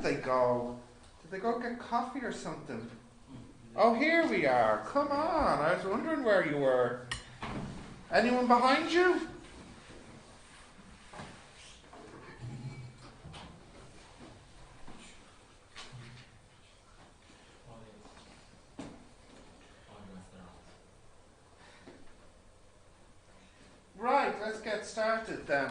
they go? Did they go get coffee or something? Oh, here we are. Come on. I was wondering where you were. Anyone behind you? Right, let's get started then.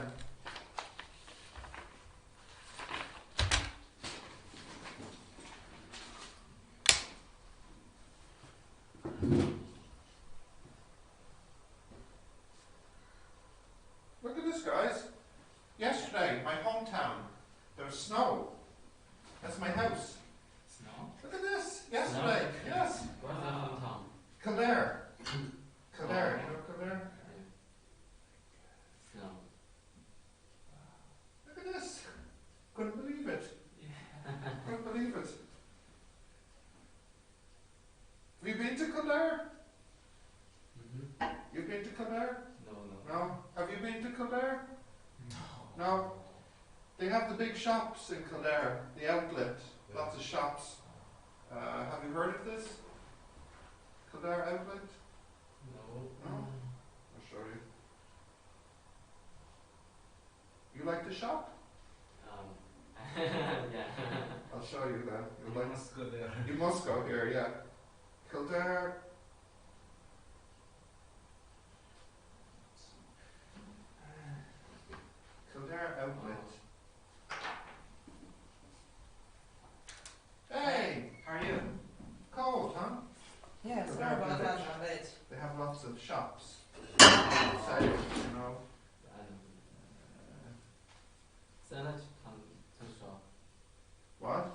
Look at this, guys. Yesterday, my hometown, there was snow. That's my house. Snow? Look at this. Yesterday, yes. Where's the hometown? Kildare. Kildare, you know Kildare? Snow. Look at this. Couldn't believe it. Couldn't believe it. Have you been to Kildare? You've been to Kildare? No? Have you been to Kildare? No? They have the big shops in Kildare, the outlet, lots of shops. Have you heard of this? Kildare outlet? No. No? I'll show you. You like to shop? Yeah. I'll show you then. You must go there. You must go here, yeah. Kildare. Kildare outlet. Hey! How are you? Cold, huh? Yeah, Kildare sorry about that, village. I'm late. They have lots of shops. Sales, you know. What?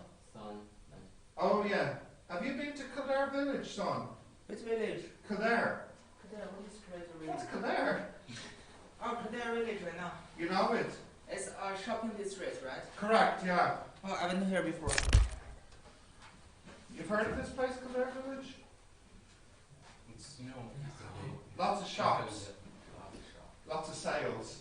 Oh yeah. Have you been to Kildare village, son? Which village? Kildare. Kildare, what is Kildare What's village? Kildare? Oh, Kildare village right now. You know it? It's a shopping district, right? Correct, yeah. Oh, I went here before. You've heard of this place, Kildare village? It's new. Lots of shops. Lots of sales.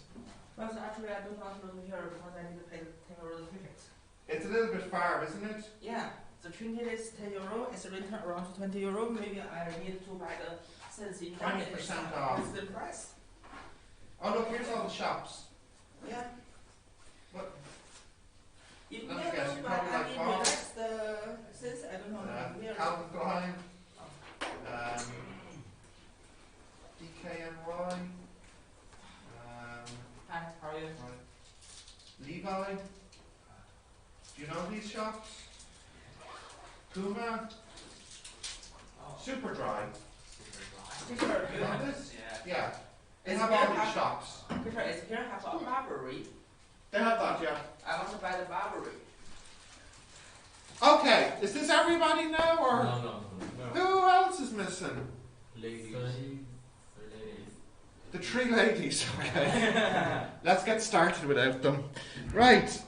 But actually, I don't want to go here because I need to pay 10 euro ticket. It's a little bit far, isn't it? Yeah, the train ticket is 10 euro. It's return around 20 euro. Maybe I need to buy the cents in 20% off. What's the price? Oh look, here's all the shops. Yeah. What? If Let we me guess, you don't probably buy like any Fox? relax the cents, I don't know. Where- Calvin Klein. DKNY. Hi, how are you? Levi. Do you know these shops? Puma. Superdry. Peter, You know this? Yeah. Yeah. They Is have there all these have- shops. Peter, is here have a Burberry? They have that, yeah. I want to buy the Burberry. Okay, is this everybody now, or No. who else is missing? Ladies. The three ladies, okay. Let's get started without them. Right.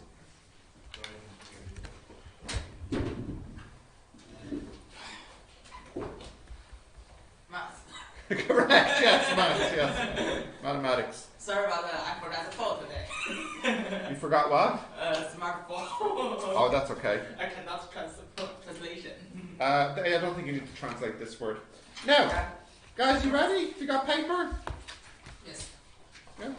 Math. Correct, yes, maths, yes. Mathematics. Sorry about that, I forgot the phone today. You forgot what? Smartphone. Oh, that's okay. I cannot translation. I don't think you need to translate this word. Now, guys, you ready? You got paper? Yes. Yeah.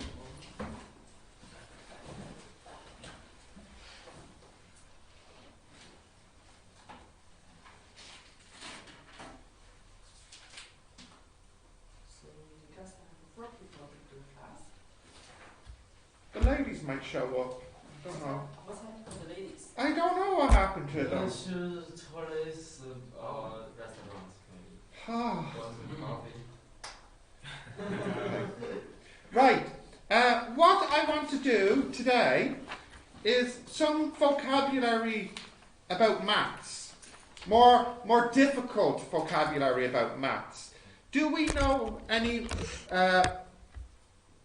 So you just have 4 people to do class. The ladies might show up. I don't know. What's happening to the ladies? I don't know what happened to them. Should toilets restaurants maybe. Ah. Coffee. Right. What I want to do today is some vocabulary about maths. More difficult vocabulary about maths. Do we know any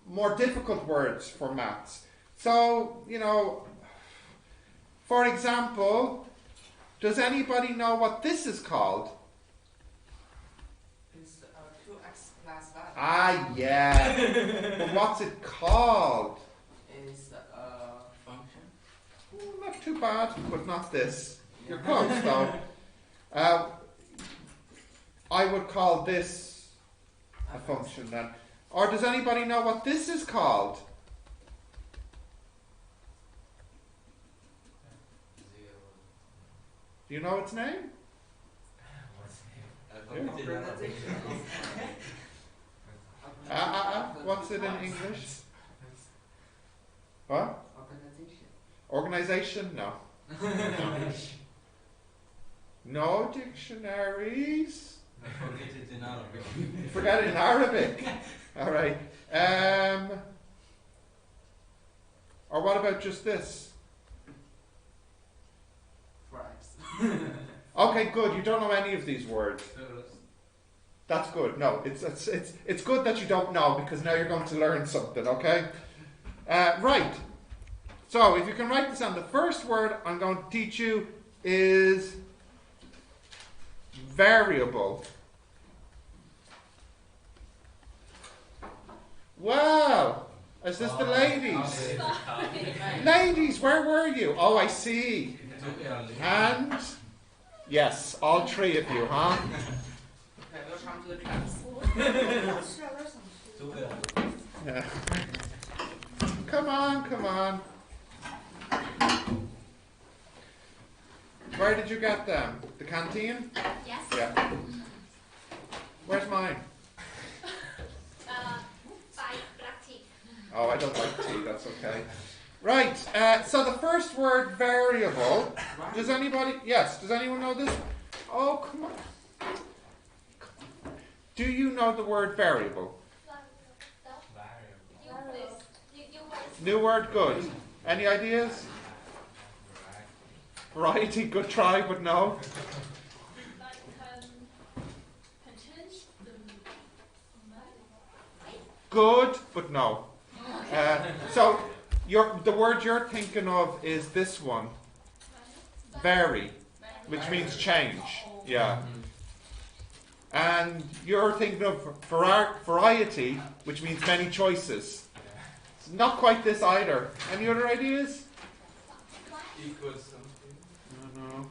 more difficult words for maths? So, you know, for example, does anybody know what this is called? It's 2x plus 1. Ah, yeah. But what's it called? It's a function. Well, not not too bad, but not this. You're close though. I would call this a function then. Or does anybody know what this is called? Do you know its name? What's it in English? What? Organization? No. No dictionaries. Forget it in Arabic. Forget it in Arabic. All right. Or what about just this? Okay, good. You don't know any of these words. That's good. No, it's good that you don't know, because now you're going to learn something. Okay. Right. So if you can write this down, the first word I'm going to teach you is variable. Wow. Is this the ladies? Ladies, where were you? Oh, I see. And yes, all three of you, huh? Yeah. Come on, come on. Where did you get them? The canteen? Yes. Yeah. Where's mine? By black tea. Oh, I don't like tea, that's okay. Right, so the first word, variable. Does anybody, yes, does anyone know this? Oh, come on. Do you know the word variable? New word, good. Any ideas? Variety, good try, but no. Good, but no. So the word you're thinking of is this one, vary, which means change. Yeah. And you're thinking of variety, which means many choices. Not quite this either. Any other ideas? Equals something. No.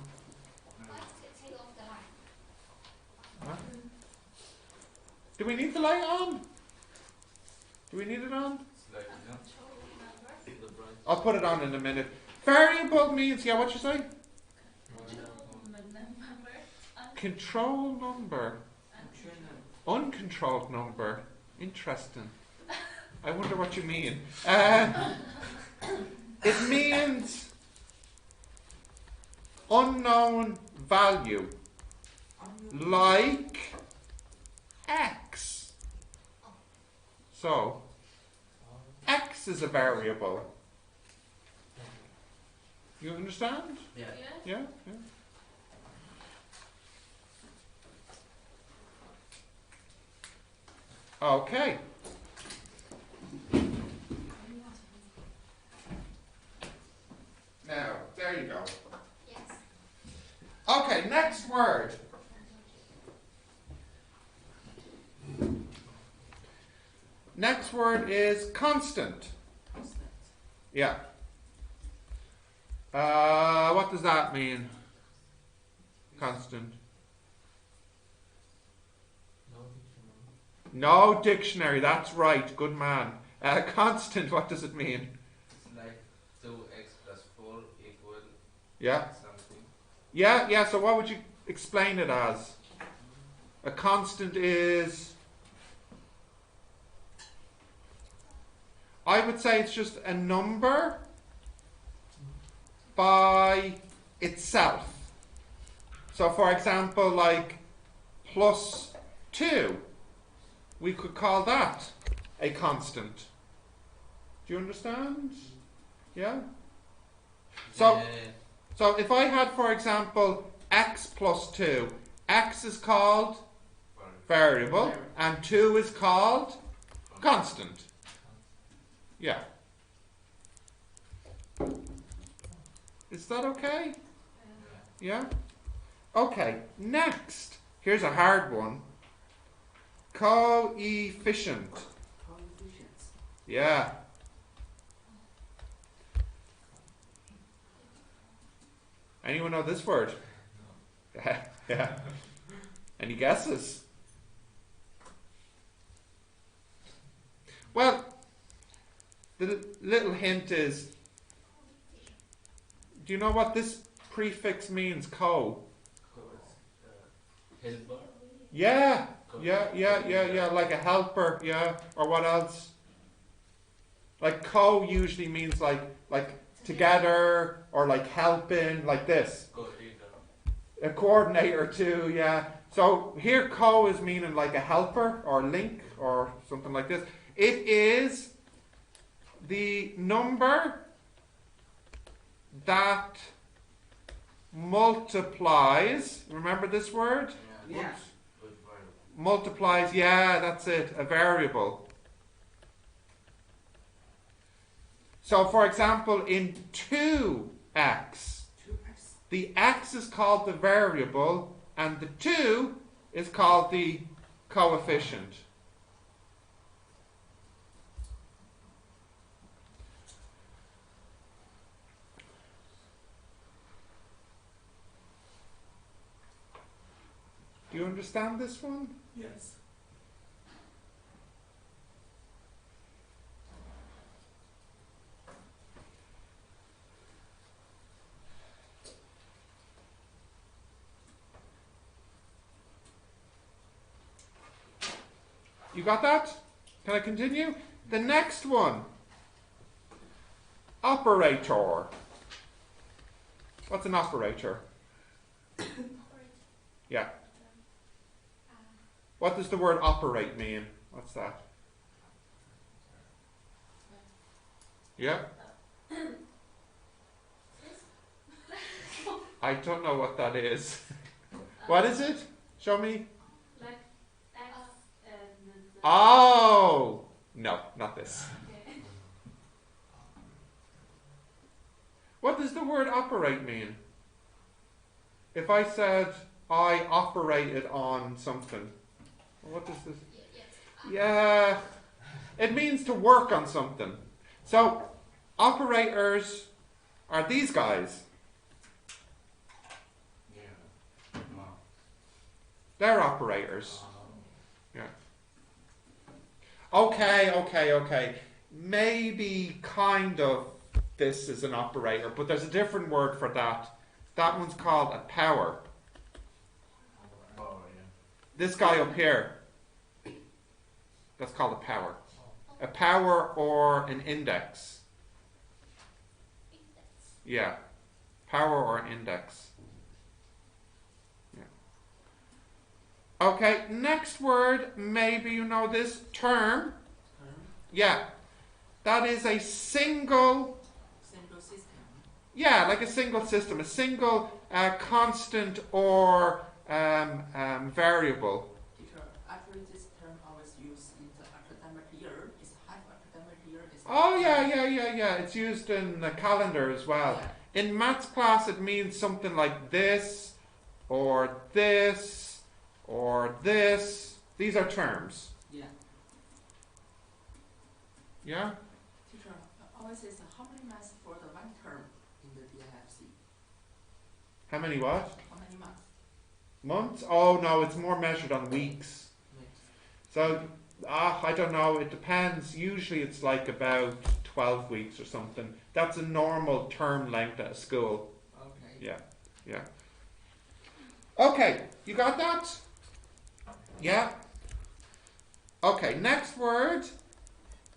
Huh? Do we need the light on? Do we need it on? Like, I'll put it on in a minute. Variable means, yeah, what you say? Control number. Uncontrolled number. Interesting. I wonder what you mean. It means unknown value. Like X. So, X is a variable. You understand? Yeah. Yeah? Yeah. Okay. Now, there you go. Yes. Okay, next word. Next word is constant. Yeah. What does that mean? Constant. No dictionary, that's right, good man. Constant, what does it mean? It's like 2x plus 4 equal Yeah. something. Yeah, so what would you explain it as? A constant is... I would say it's just a number by itself. So for example, like plus 2, we could call that a constant. Do you understand? Yeah? So if I had, for example, x plus 2, x is called variable and 2 is called constant. Yeah. Is that okay? Yeah? Okay, next. Here's a hard one. Coefficient. Coefficients. Yeah. Anyone know this word? Yeah. Any guesses? Well, the little hint is, do you know what this prefix means, co? Helper. Yeah, like a helper, yeah. Or what else? Like co usually means like together, or like helping, like this. Coordinator. A coordinator too, yeah. So here co is meaning like a helper or link or something like this. It is the number that multiplies. Remember this word? Yeah. With variable. Multiplies, yeah, that's it, a variable. So for example, in 2x, 2x. the x is called the variable and the 2 is called the coefficient. Do you understand this one? Yes. You got that? Can I continue? The next one. Operator. What's an operator? Yeah. What does the word operate mean? What's that? Yeah? I don't know what that is. What is it? Show me. Like X and the Oh! No, not this. okay. What does the word operate mean? If I said I operated on something, what does this? Yes. Yeah, it means to work on something. So, operators are these guys. Yeah. Wow. They're operators. Yeah. Okay. Maybe kind of this is an operator, but there's a different word for that. That one's called a power. Power, yeah. This guy up here, that's called a power. A power or an index. Yeah. Power or an index. Yeah. Okay, next word, maybe you know this, term. Yeah. That is a single, Single system. yeah, like a single system, a single constant or variable. Teacher, actually this term always used in the academic year. It's half academic year. It's Oh yeah. It's used in the calendar as well. Yeah. In maths class, it means something like this, or this, or this. These are terms. Yeah. Yeah? Teacher, always says how many months for the one term in the DIFC? How many what? How many months? Months? Oh no, it's more measured on weeks. So, I don't know, it depends. Usually it's like about 12 weeks or something. That's a normal term length at a school. Okay. Yeah. Okay, you got that? Yeah? Okay, next word.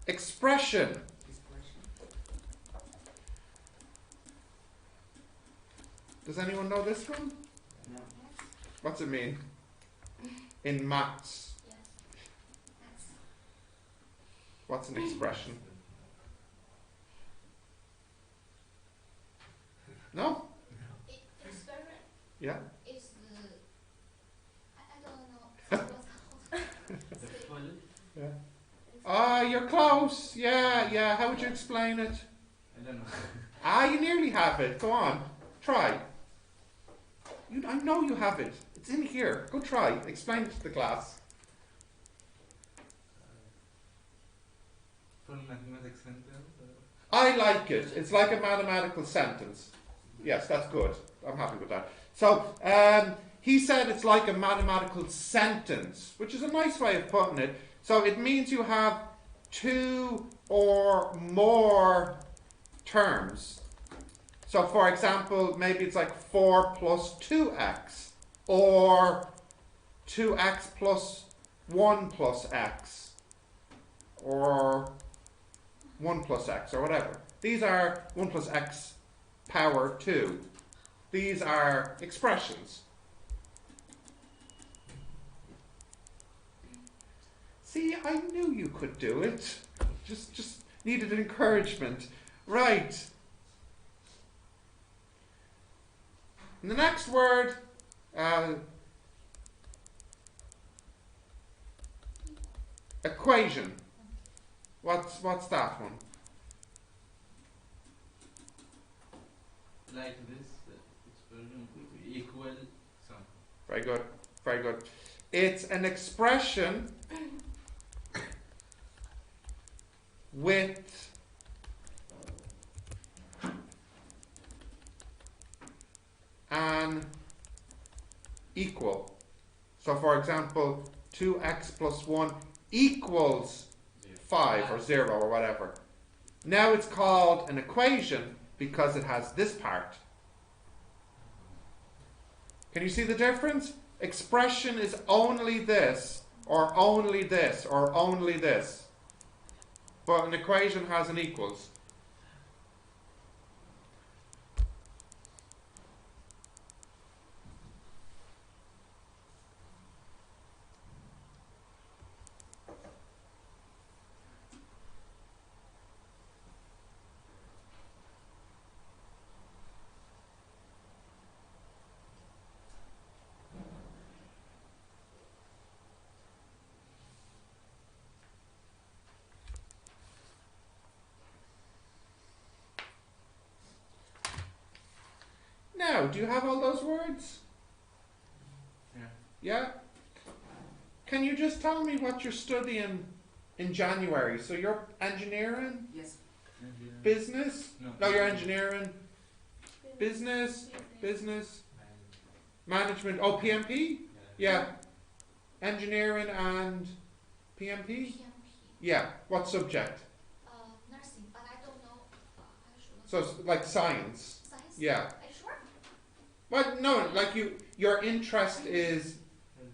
Expression. Expression. Does anyone know this one? No. What's it mean? In maths. Yes. That's What's an expression? No? experiment Yeah? is I don't know what's called. Yeah. Ah, you're close. Yeah. How would you explain it? I don't know. You nearly have it. Go on. Try. I know you have it. It's in here. Go try. Explain it to the class. Full mathematics sentence. I like it. It's like a mathematical sentence. Yes, that's good. I'm happy with that. So, he said it's like a mathematical sentence, which is a nice way of putting it. So it means you have two or more terms. So for example, maybe it's like 4 plus 2x, or 2x plus 1 plus x, or 1 plus x, or whatever. These are 1 plus x power 2. These are expressions. See, I knew you could do it. Just needed encouragement. Right. And the next word, equation. What's that one? Like this expression equal something. Very good. Very good. It's an expression with an equal. So for example, 2x plus 1 equals 5 or 0 or whatever. Now it's called an equation because it has this part. Can you see the difference? Expression is only this, or only this, or only this. But an equation has an equals. Now, do you have all those words? Yeah. Yeah? Can you just tell me what you're studying in January? So you're engineering? Yes. Business? No. No, you're engineering. Business? Business? Management? Oh, PMP? Yeah. Engineering and PMP? PMP. Yeah. What subject? Nursing, but I don't know. I should So it's like science? science. Yeah. Are you sure? Well, no, like your interest is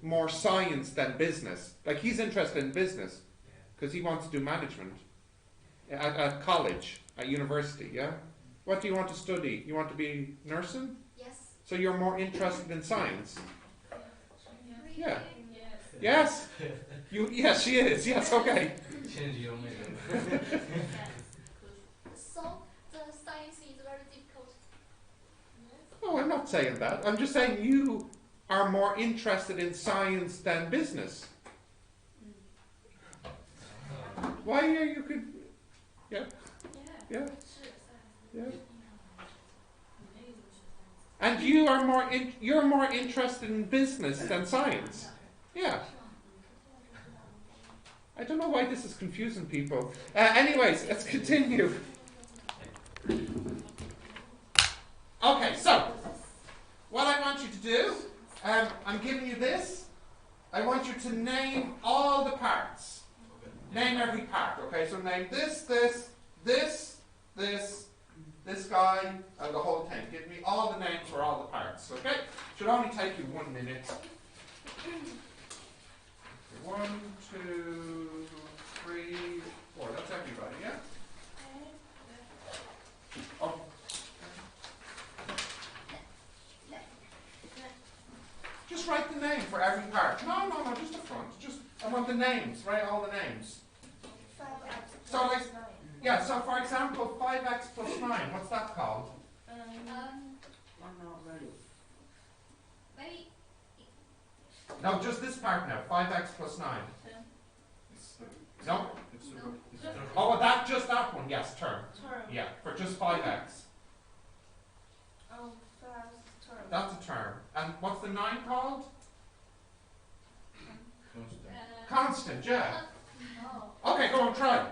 more science than business. Like he's interested in business because he wants to do management at college, at university, yeah? What do you want to study? You want to be nursing? Yes. So you're more interested in science? Really? Yeah. Yes. Yes? Yes, she is. Yes, okay. Change your mind. So the science is very difficult. Oh, I'm not saying that. I'm just saying you are more interested in science than business. Why are you could... Yeah? Yeah? Yeah? And you are you're more interested in business than science. Yeah. I don't know why this is confusing people. Anyways, let's continue. Okay, so what I want you to do, I'm giving you this. I want you to name all the parts. Name every part. Okay, so name this, this, this, this guy, and the whole thing. Give me all the names for all the parts. Okay, should only take you 1 minute. 1, 2, 3, 4. That's everybody, yeah? Oh. Just write the name for every part. No, just the front. I want the names. Write all the names. So like, yeah. So for example, 5x plus 9. What's that called? Maybe No, just this part now. 5x plus 9. No. Oh, well, that one. Yes, term. Yeah, for just 5x. Oh, first term. That's a term. And what's the 9 called? Constant, yeah. no. Okay, go on, try.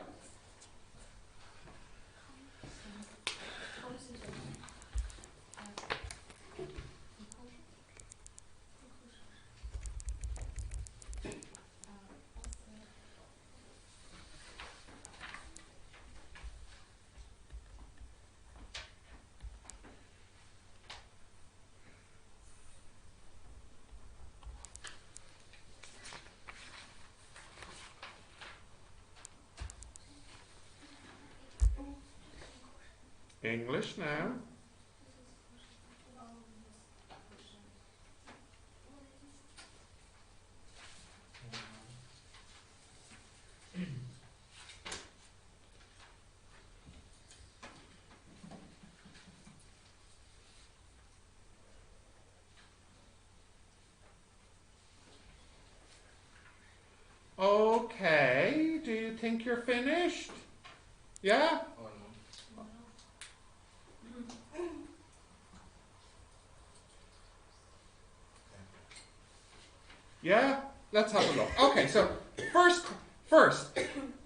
English now. Okay, do you think you're finished? Yeah? Yeah? Let's have a look. Okay, so first,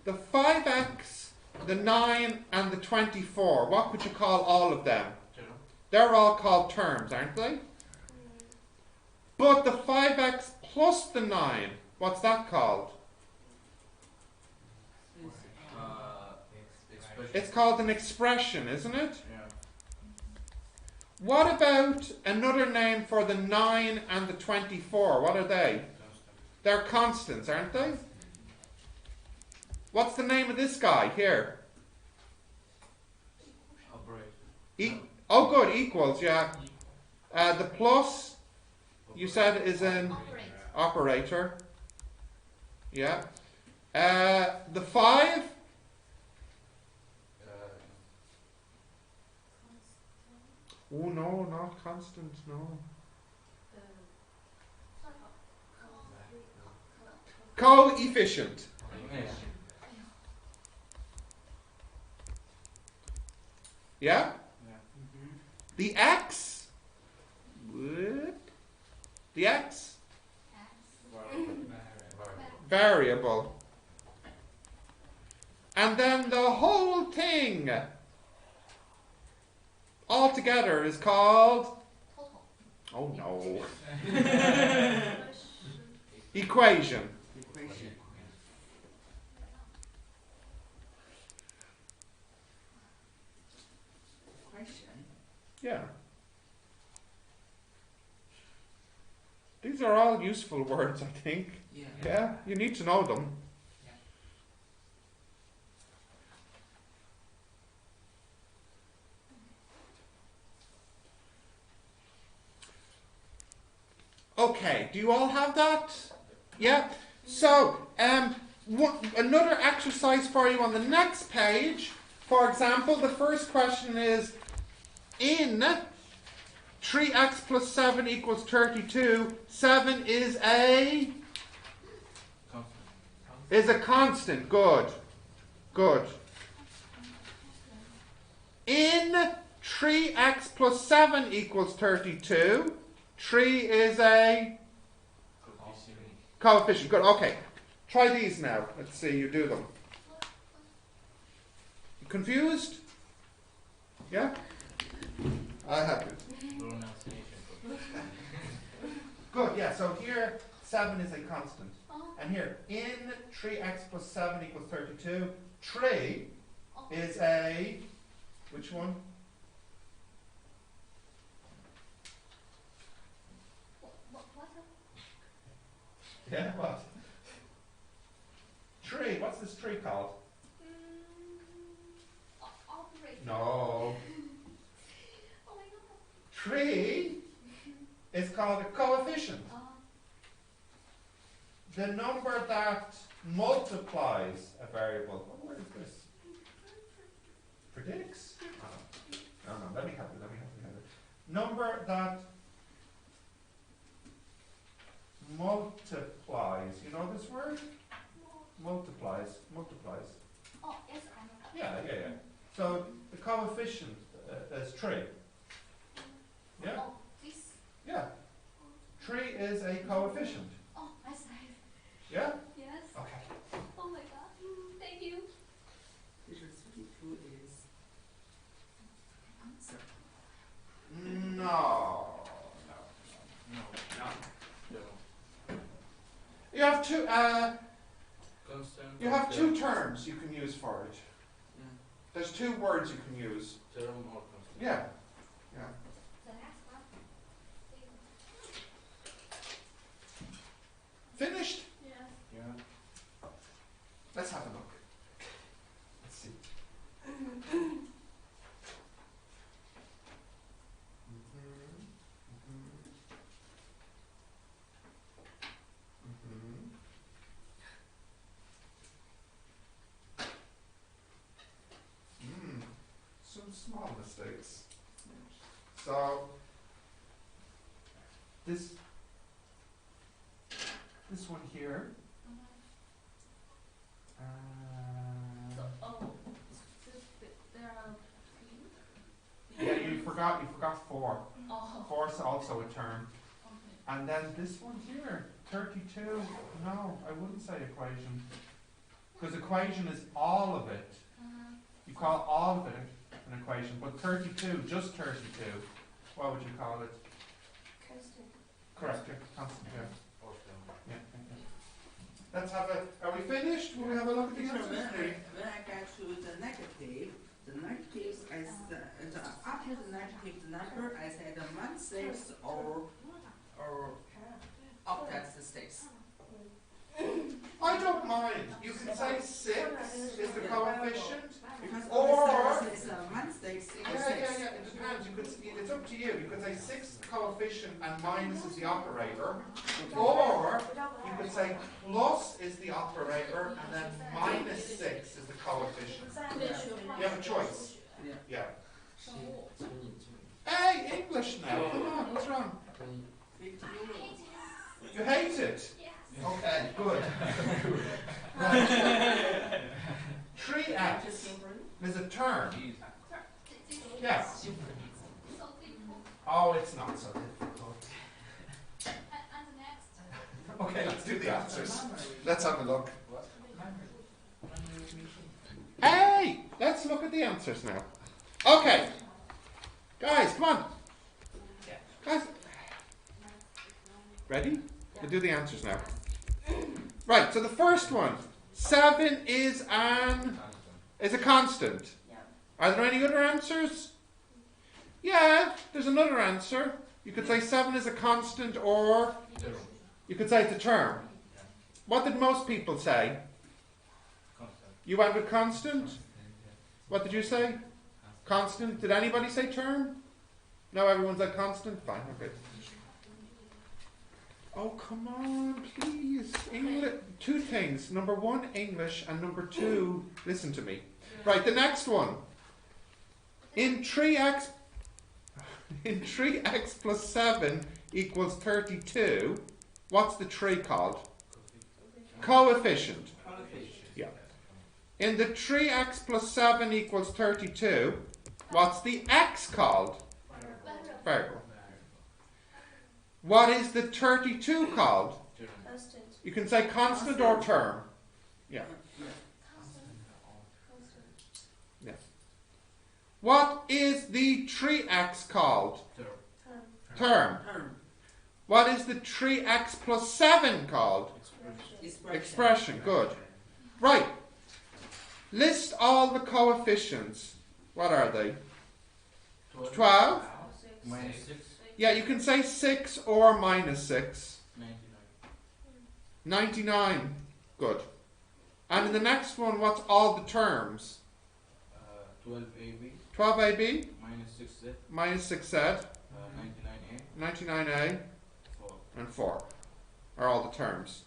the 5x, the 9, and the 24. What would you call all of them? They're all called terms, aren't they? But the 5x plus the 9, what's that called? It's called an expression, isn't it? Yeah. What about another name for the 9 and the 24? What are they? They're constants, aren't they? What's the name of this guy here? Oh, good, equals, yeah. The plus, you said, is an operator. Yeah. The 5? Oh, no, not constant, no. Coefficient. Yeah? The x? The x? Variable. And then the whole thing altogether is called? Oh no. Equation. Yeah. These are all useful words, I think. Yeah, you need to know them. Okay, do you all have that? Yeah? So, another exercise for you on the next page. For example, the first question is, in 3x plus 7 equals 32, 7 is a constant. Good. Good. In 3x plus 7 equals 32, 3 is a coefficient. Good. Okay. Try these now. Let's see you do them. Confused? Yeah? I have it. Good, yeah, so here 7 is a constant. And here, in 3x plus 7 equals 32, 3 is a, which one? Yeah, what? 3, what's this 3 called? Operator. No. Oh my god. 3 is called a coefficient. The number that multiplies a variable. Oh, where is this? Predicts? No, let me have it. Number that multiplies. You know this word? Multiplies. Oh, yes, I know. Yeah. So the coefficient is 3. Yeah? Oh, this. Yeah. 3 is a coefficient. Oh, I see. Yeah? Yes. Okay. Oh my god. Thank you. Teacher, 32 is answer. No. You have two. You have two terms you can use for it. There's 2 words you can use. Term or constant. Yeah. The next one. Finished? Yes. Yeah. Let's have a look. Let's see. this one here. So, there are Yeah, you forgot 4. oh, 4 is also a term. okay. And then this one here, 32. No, I wouldn't say equation. Because equation is all of it. You call all of it an equation. But 32, just 32, what would you call it? Constant. Correct, yeah, constant, yeah. Okay. Yeah, yeah, yeah. Let's have a, are we finished? Will we have a look at the So answers? when I get to the negative I after the negative number I said 1/6 or up that's the 6. I don't mind. You can say 6 is the coefficient. Because Or- it's 1/6 Yeah, yeah, it depends. You could, it's up to you. You could say 6 is the coefficient and minus is the operator. Or you could say plus is the operator and then minus 6 is the coefficient. You have a choice. Yeah. Yeah. 20. Hey, English now. Come on, what's wrong? 50 I euro. hate it. You hate it? Yes. Okay, good. 3x is a term. Yeah. So difficult. Oh, it's not so difficult. And the next. Okay, let's do the answers. Let's have a look. What? Hey, let's look at the answers now. Okay. Guys, come on. Guys. Ready? We'll do the answers now. Right, so the first one. 7 is a constant. Are there any other answers? Yeah, there's another answer. You could say 7 is a constant, or you could say it's a term. What did most people say? You went with constant? What did you say? Constant. Did anybody say term? No, everyone's like constant? Fine, okay. Oh, come on, please. English. 2 things. Number 1, English, and number 2, listen to me. Right, the next one. In 3x plus 7 equals 32, what's the 3 called? Coefficient. Yeah. In the 3x plus 7 equals 32, what's the x called? Variable. What is the 32 called? Constant. You can say constant or term. Yeah. Yeah. What is the 3x called? Term. Term. What is the 3x plus 7 called? Expression. Good. Right. List all the coefficients. What are they? 12. Minus 6. Yeah, you can say 6 or minus 6. 99. 99. Good. And in the next one, what's all the terms? 12AB 12ab minus 6Z, minus 6z, 99A, 99a, 4. and 4 are all the terms.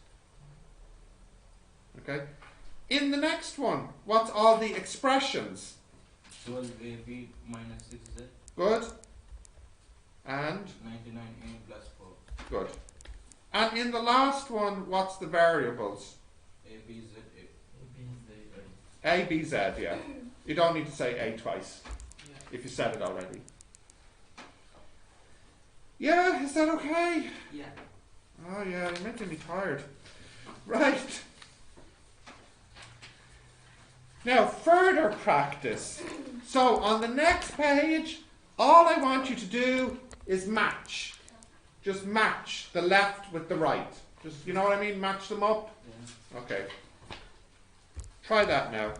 Okay? In the next one, what's all the expressions? 12AB minus 6Z, Good. And 99A plus 4. good. And in the last one, what's the variables? ABZA. A, B, Z, yeah. You don't need to say A twice, if you said it already. Yeah, is that okay? Yeah. Oh yeah, you're making me tired. Right. Now, further practice. So, on the next page, all I want you to do is match. Just match the left with the right. Just, you know what I mean? Match them up. Yeah. Okay. Try that now.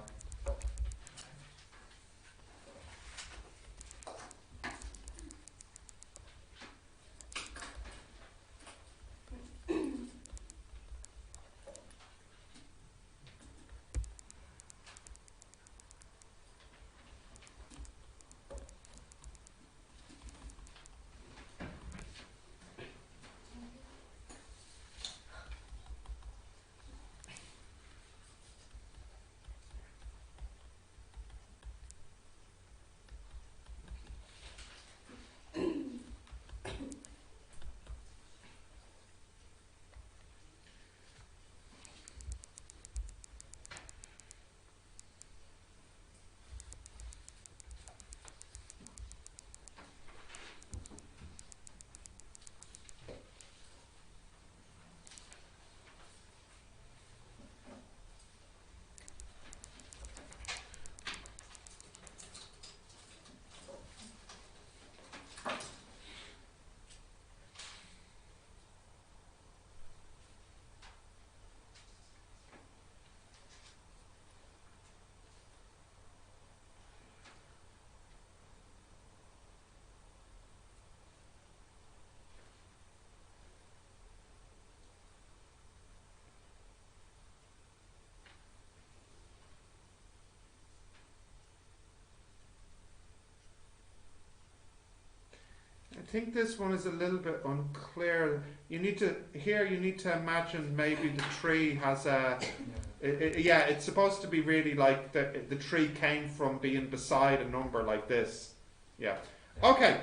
think this one is a little bit unclear. You need to imagine maybe the tree has a. Yeah, it's supposed to be really like the tree came from being beside a number like this. Yeah. Okay.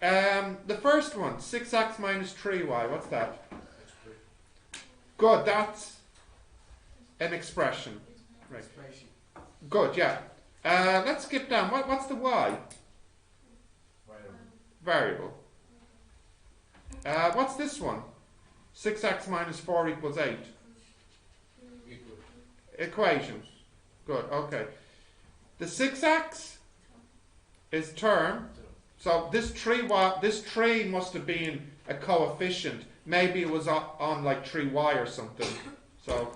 The first one, 6x minus 3y. What's that? Good. That's an expression. Right. Good. Yeah. Let's skip down. What's the y? Variable. What's this one? 6x minus 4 equals 8. Equation. Good, okay. The 6x is term. So this tree must have been a coefficient. Maybe it was on like 3y or something. So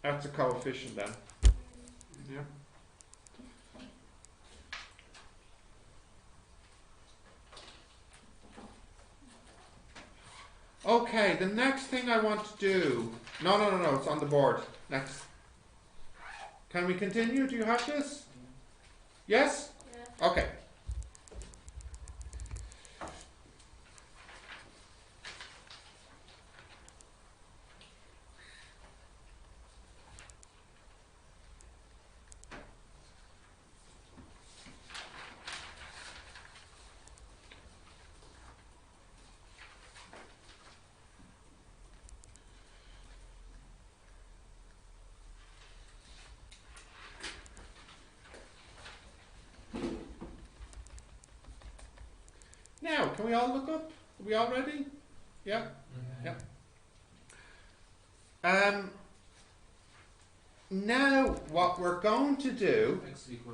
that's a coefficient then. Yeah. Okay, the next thing I want to do. No, it's on the board. Next. Can we continue? Do you have this? Yes? Yeah. Okay. Now, can we all look up? Are we all ready? Yeah? Yeah. Now, what we're going to do... X equal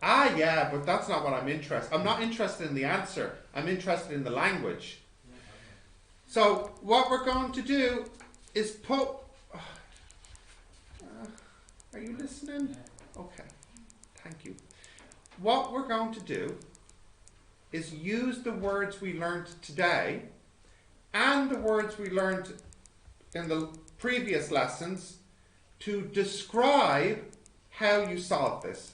1. Yeah, but that's not what I'm interested in. I'm not interested in the answer. I'm interested in the language. So, what we're going to do is put... are you listening? Okay. Thank you. What we're going to do is use the words we learned today and the words we learned in the previous lessons to describe how you solve this.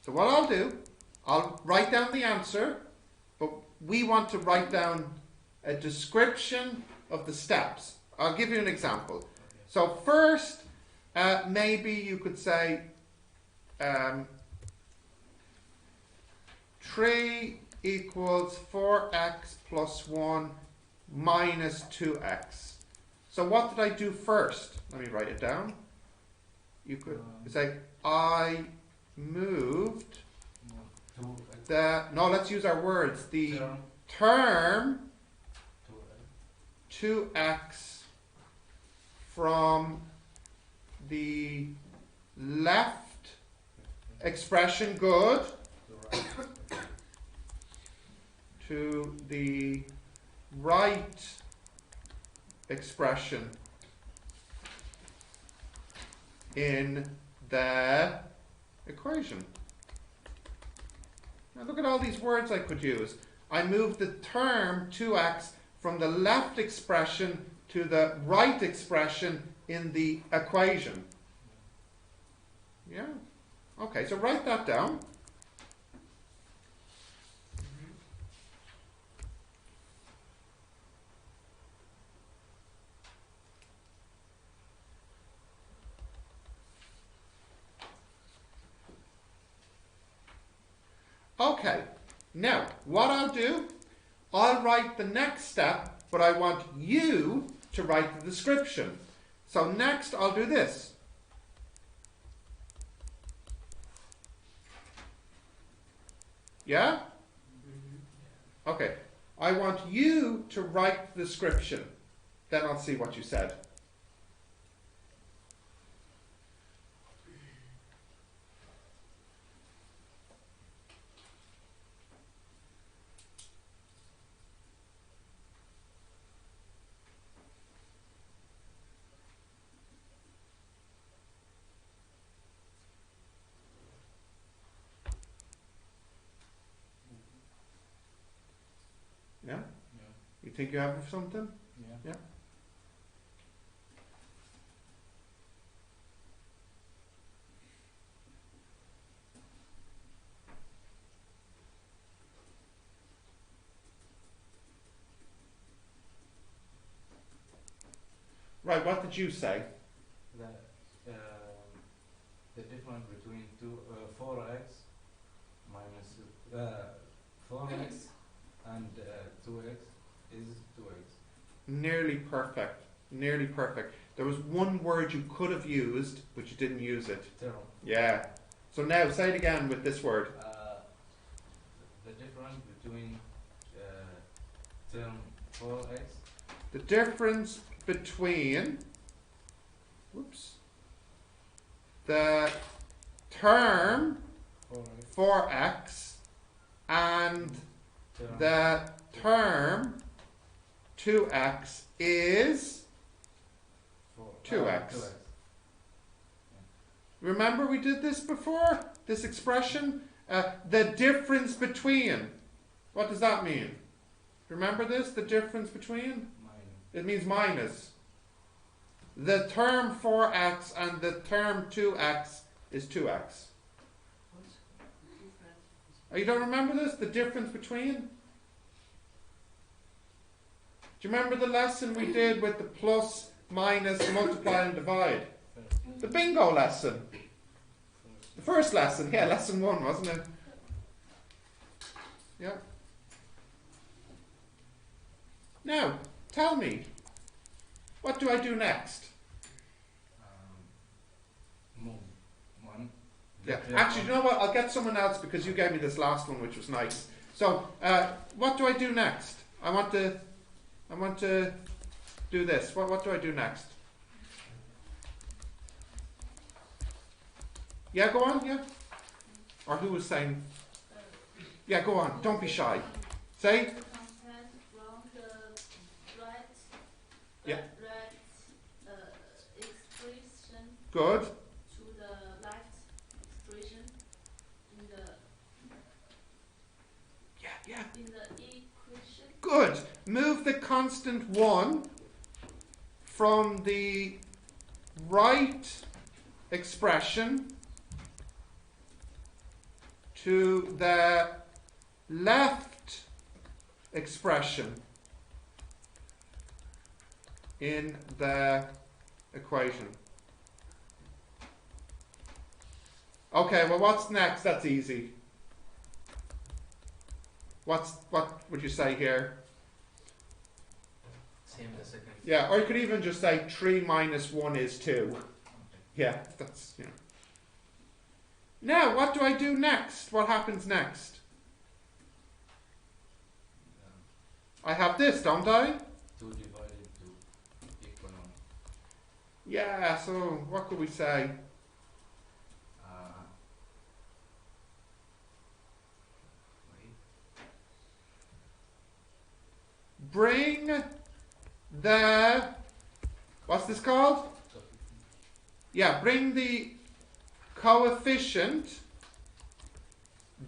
So what I'll do, I'll write down the answer, but we want to write down a description of the steps. I'll give you an example. So first, maybe you could say 3 equals 4x plus 1 minus 2x. So what did I do first? Let me write it down. You could say, I moved no, let's use our words. The term 2x from the left expression, good, to the right expression in the equation. Now look at all these words I could use. I moved the term 2x from the left expression to the right expression in the equation. Yeah. Okay, so write that down. Okay, now what I'll do, I'll write the next step, but I want you to write the description. So next I'll do this. Yeah? Okay, I want you to write the description. Then I'll see what you said. Yeah? You think you have something? Yeah. Right, what did you say? The difference between 4x minus 4x and 2x is 2x. Nearly perfect. Nearly perfect. There was one word you could have used, but you didn't use it. Term. Yeah. So now say it again with this word. The difference between term 4x. The difference between, whoops, the term 4x and Term the term 2x is 2x. 2x. Remember we did this before? This expression? The difference between. What does that mean? Remember this? The difference between? Minus. It means minus. The term 4x and the term 2x is 2x. Oh, you don't remember this? The difference between? Do you remember the lesson we did with the plus, minus, multiply and divide? The bingo lesson. The first lesson, yeah, lesson 1, wasn't it? Yeah. Now, tell me, what do I do next? Move one. Yeah. Actually, you know what? I'll get someone else because you gave me this last one, which was nice. So, what do I do next? I want to do this. What do I do next? Yeah, go on. Yeah. Or who was saying? Yeah, go on. Don't be shy. Say. From the right, Yeah. right expression Good. to the left expression in the Yeah. equation. Good. Move the constant 1 from the right expression to the left expression in the equation. Okay, well, what's next? That's easy. What would you say here? Same the second. Yeah, or you could even just say 3 minus 1 is 2. Okay. Yeah, that's, you know. Now, what do I do next? What happens next? I have this, don't I? 2 divided 2 equal 1. Yeah, so what could we say? Wait. Bring the, what's this called? Yeah, bring the coefficient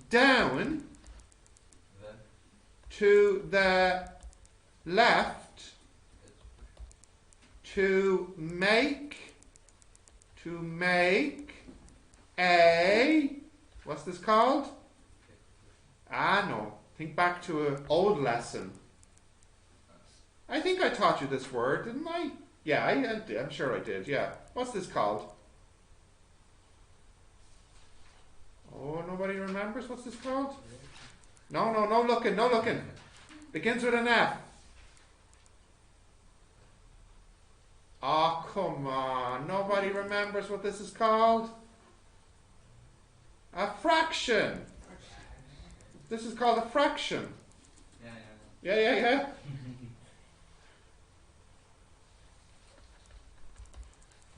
down Then to the left to make a, what's this called? Ah, no. Think back to an old lesson. I think I taught you this word, didn't I? Yeah, I'm sure I did, yeah. What's this called? Oh, nobody remembers? What's this called? No looking. Begins with an F. Oh, come on. Nobody remembers what this is called? A fraction. This is called a fraction. Yeah.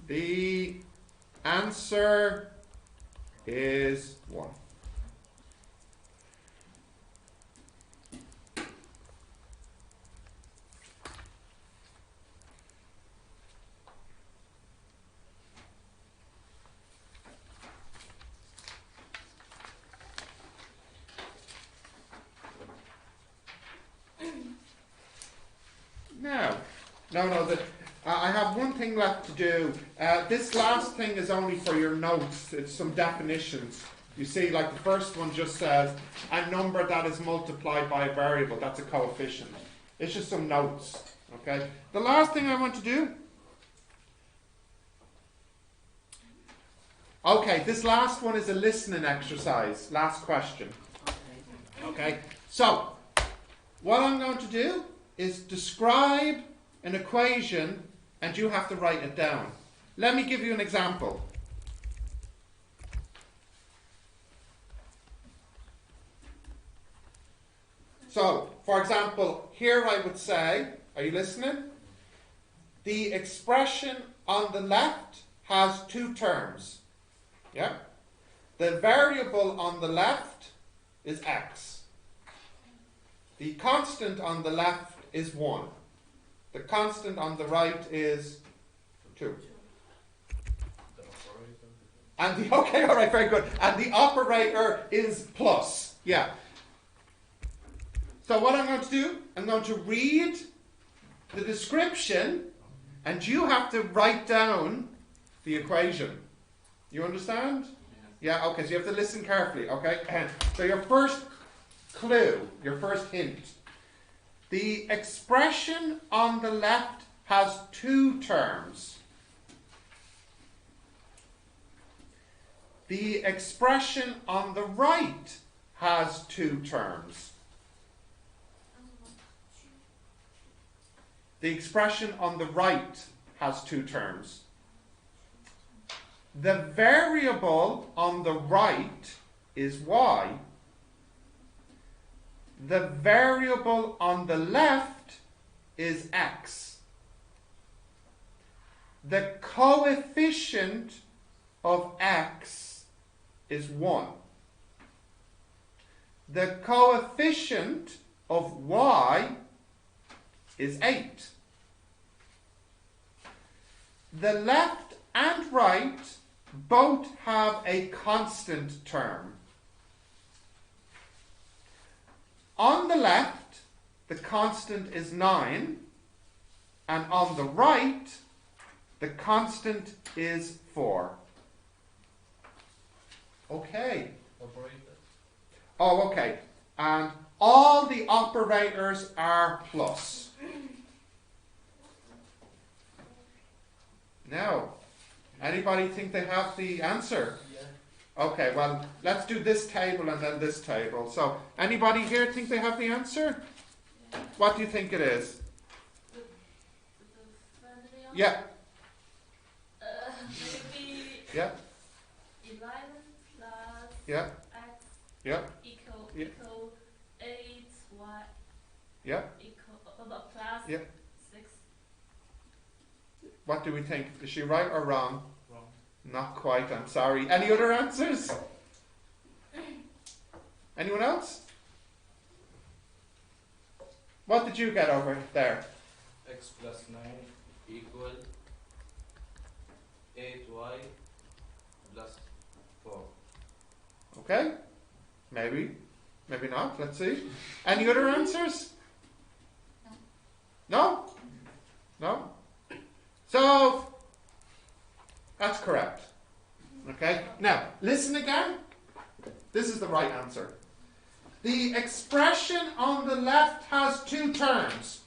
The answer is 1. No, I have one thing left to do. This last thing is only for your notes. It's some definitions. You see, like the first one just says, a number that is multiplied by a variable, that's a coefficient. It's just some notes, okay? The last thing I want to do Okay, this last one is a listening exercise. Last question. Okay, so what I'm going to do is describe an equation and you have to write it down. Let me give you an example. So, for example, here I would say, are you listening? The expression on the left has two terms. Yeah? The variable on the left is x. The constant on the left is 1. The constant on the right is 2. And the, okay, all right, very good. And the operator is plus. Yeah. So what I'm going to do, I'm going to read the description and you have to write down the equation. You understand? Yeah, okay, so you have to listen carefully, okay? So your first clue, your first hint. The expression on the left has two terms. The expression on the right has two terms. The expression on the right has two terms. The variable on the right is y. The variable on the left is x. The coefficient of x is 1. The coefficient of y is 8. The left and right both have a constant term. On the left, the constant is 9, and on the right, the constant is 4. Okay. Operator. Oh, okay. And all the operators are plus. Now, anybody think they have the answer? Yeah. Okay, well, let's do this table and then this table. So, anybody here think they have the answer? What do you think it is? The family of Yeah, maybe yeah, 11 plus yeah, x yeah, equal Yeah. 8y yeah. equal plus Yeah. 6. What do we think? Is she right or wrong? Wrong. Not quite, I'm sorry. Any other answers? Anyone else? What did you get over there? X plus 9 equal 8y plus 4. Okay, maybe, maybe not. Let's see. Any other answers? No? No? So, that's correct. Okay, now, listen again. This is the right answer. The expression on the left has two terms.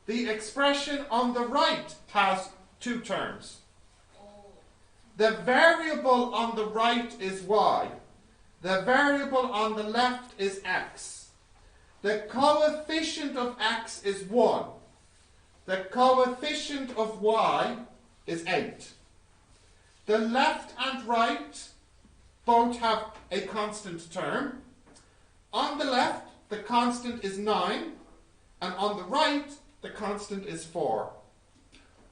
The expression on the right has two terms. The variable on the right is y. The variable on the left is x. The coefficient of x is 1. The coefficient of y is 8. The left and right both have a constant term. On the left, the constant is 9, and on the right, the constant is 4.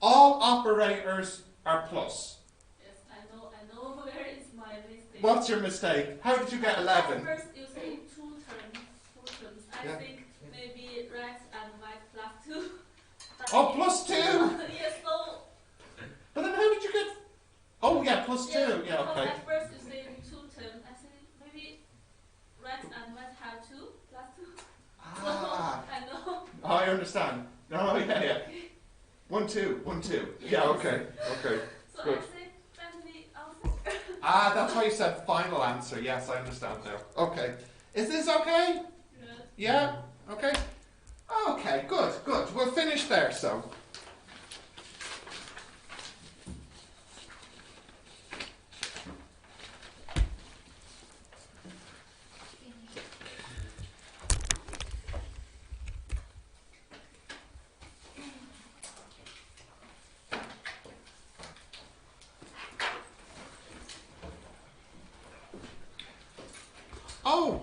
All operators are plus. Yes, I know where is my mistake. What's your mistake? How did you get 11? At first you say two terms. I Yeah. think maybe red and white plus 2. But Oh, plus 2! yes, so But then how did you get... Oh, yeah, plus 2. yes, Yeah, so okay. at first you say two terms. I say maybe red and white have 2 plus 2. Ah, I know. oh, I understand. Oh, yeah, yeah. 1, 2, 1, 2. Yeah, okay, okay. So Good. I say family answer. Ah, that's why you said final answer. Yes, I understand now. Okay. Is this okay? Yes. Yeah? Okay? Okay, good, good. We'll finish there, so. Oh,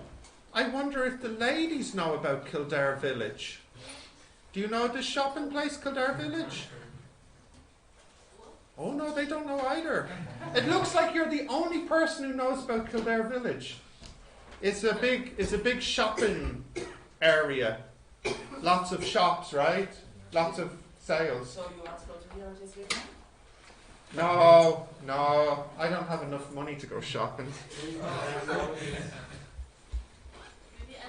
I wonder if the ladies know about Kildare Village. Do you know this shopping place, Kildare Village? Oh no, they don't know either. It looks like you're the only person who knows about Kildare Village. It's a big shopping area. Lots of shops, right? Lots of sales. So you want to go to here this weekend? No, I don't have enough money to go shopping.